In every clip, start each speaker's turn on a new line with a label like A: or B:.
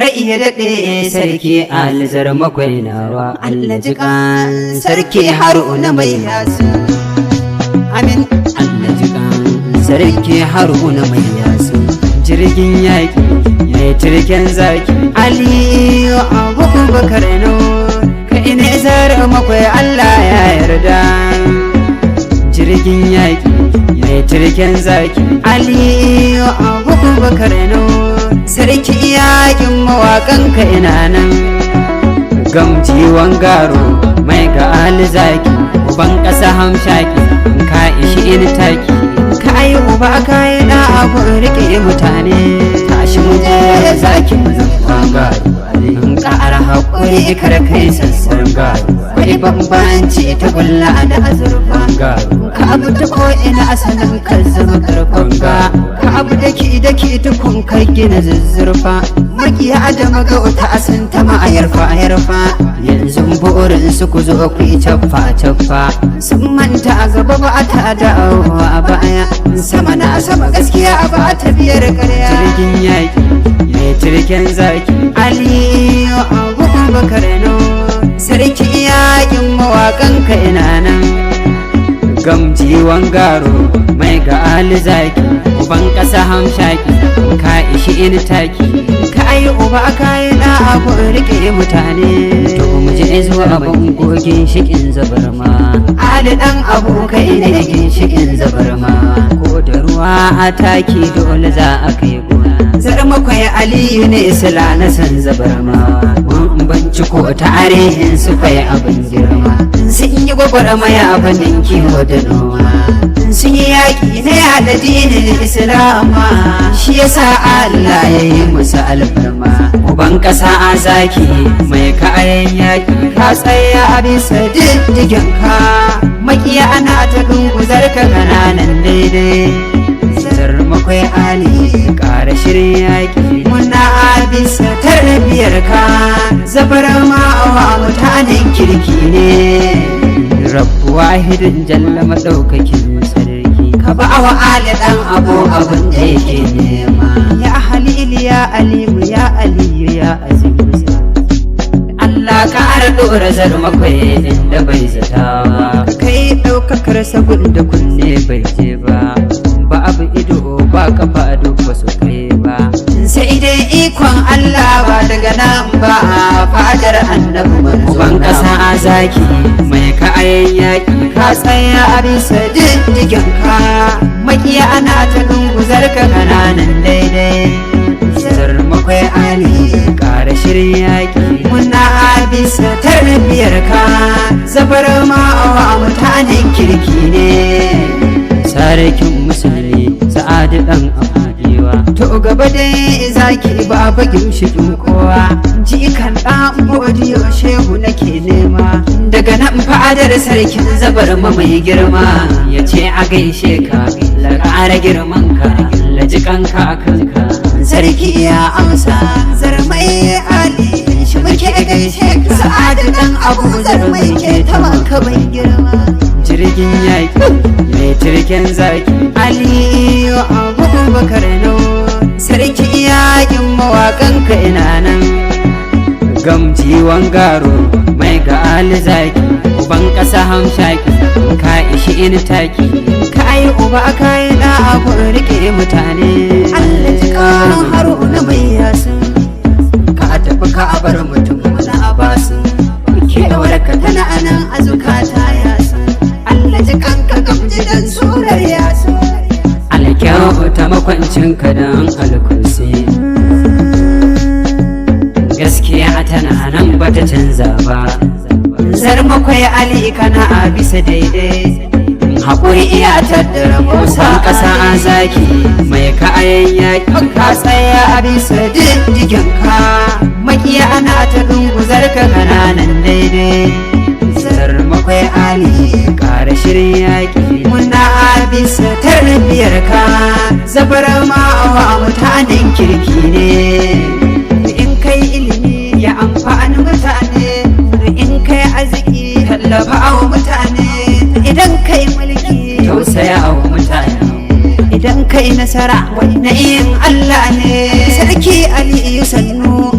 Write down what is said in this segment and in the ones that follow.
A: rai ya daɗe sarki alizar makwai nawa Allah jikan sarki haruna mai yasu amin Allah jikan sarki haruna mai yasu jirgin yaƙi mai turken zaki aliyu abubakar no kai ne zar makwai Allah ya yarda jirgin yaƙi mai turken zaki aliyu abubakar no sarki yaƙin mawaƙanka ina nan gamji wangaro mai ga alizaki uban ƙasa hamshaki ka ishi in taki ka yi uba ka yi da abun riƙe mutane tashi muje zaki mazan wangaro in ƙara haƙuri kar kai sassan garo kwai bambanci ta gulla da azurfa ka abu ta ko'ina asalin ka zama karfan ka abu daki tukun kai gina zuzzurfa makiya da magauta asan ta ma'ayarfa yanzu burin su ku zo ku yi caffa sun manta a gaba ba ta da'awa a baya sama na sama gaskiya ba ta biyar karya jirgin yaƙi mai turken zaki aliyu abubakar no sarki yaƙin mawaƙanka ina nan gamji wangaro mai ga alizaki uban ƙasa hamshaki ka ishi in taki ka yi uba ka yi da abun riƙe mutane to mu je zuwa abin gogin shikin zabarma ali dan abokai ne ginshikin zabarma ko da ruwa a taki dole za a kai gona zarmakwai aliyu ne isla na san zabarma mun binciko tarihin su kai abin girma sun yi gwagwarmaya a fannin kiwo da noma sun yi yaƙi na yada dinin islama shi yasa Allah ya yi musu alfarma uban ƙasa a zaki mai kayan yaƙi ka tsaya a bisa diddigen ka makiya ana ta dunguzar ka kananan daidai makwai ali ƙara shirin yaƙi muna a bisa tarbiyar ka zabar ma'awa mutanen kirki ne rabu wahidin jalla maɗaukakin sarki ka ba wa ali ɗan abin da yake nema ya halili ya alimu ya aliyu ya azimu Allah ka har ɗora zarmakwai inda bai zata ba kai ɗaukakar sabon da kunne bai je ba ba abu ido ba kafa duk ba su kai ba sai dai ikon Allah ba daga nan ba fadar annabi manzon ƙasa a zaki mai kayan yaƙi ka tsaya a bisa diddigen ka makiya ana ta dunguzar ka kananan daidai makwai ali ƙara shirin yaƙi muna a bisa tarbiyar ka zabar ma'awa mutanen kirki ne sarkin musulmi sa'adu dan abujewa to gaba dai zaki ba bagin shikin kowa jikan dan godiyo shehu nake nema daga nan fadar sarkin zabar mai girma yace a gaishe ka la ƙara girman ka la jikan ka kanka sarki ya amsa zarmai ali shi muke gaishe ka sa'adu dan abu zarmai ke tawanka mai girma jirgin yaƙi mai turken zaki aliyu abubakar no sarki yaƙin mawaƙanka ina nan gamji wangaro mai ga alizaki uban ƙasa hamshaki ka ishi in taki ka yi uba ka yi da abun riƙe mutane Allah jikan haruna mai yasin ka tafi ka bar mutum na abasin kewar ka tana anan azukata yasin Allah jikan ka gamji dan surar yasin alkyau ta makwancin ka dan alkursi gaskiya tana nan bata canza ba zarmakwai ali kana a bisa daidai haƙuri iya tattara musan ƙasa a zaki mai kayan yaƙi ka tsaya a bisa diddigen ka makiya ana ta dunguzar ka kananan daidai zarmakwai ali ƙara shirin yaƙi muna a bisa tarbiyar ka zabar ma'awa mutanen kirki ne in kai ilimi ya amfani mutane in kai arziki tallafa wa mutane idan kai mulki tausaya wa mutane idan kai nasara na yin Allah ne sarki aliyu sannu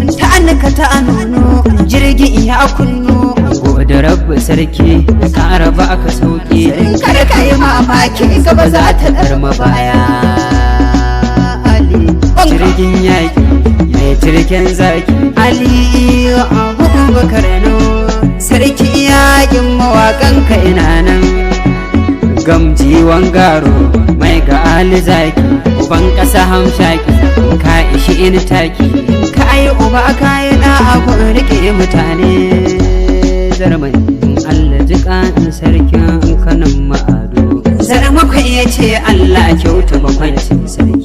A: a kunnu gode rabbi sarki kara ba ka sauki kada ka yi mamaki gaba za ta darma baya Ali jirgin yaki mai jirgin zaki Ali Abubakar no sarki yakin mawakan ka ina nan gamji wangaro mai ga Ali zaki uban kasa hamshaki ka ishi in taki ka yi uba ka yi da abu rike mutane zarmai Allah jikan sarkin kanan ma'ado zarma kai ya ce Allah kyauta bakwancin sarki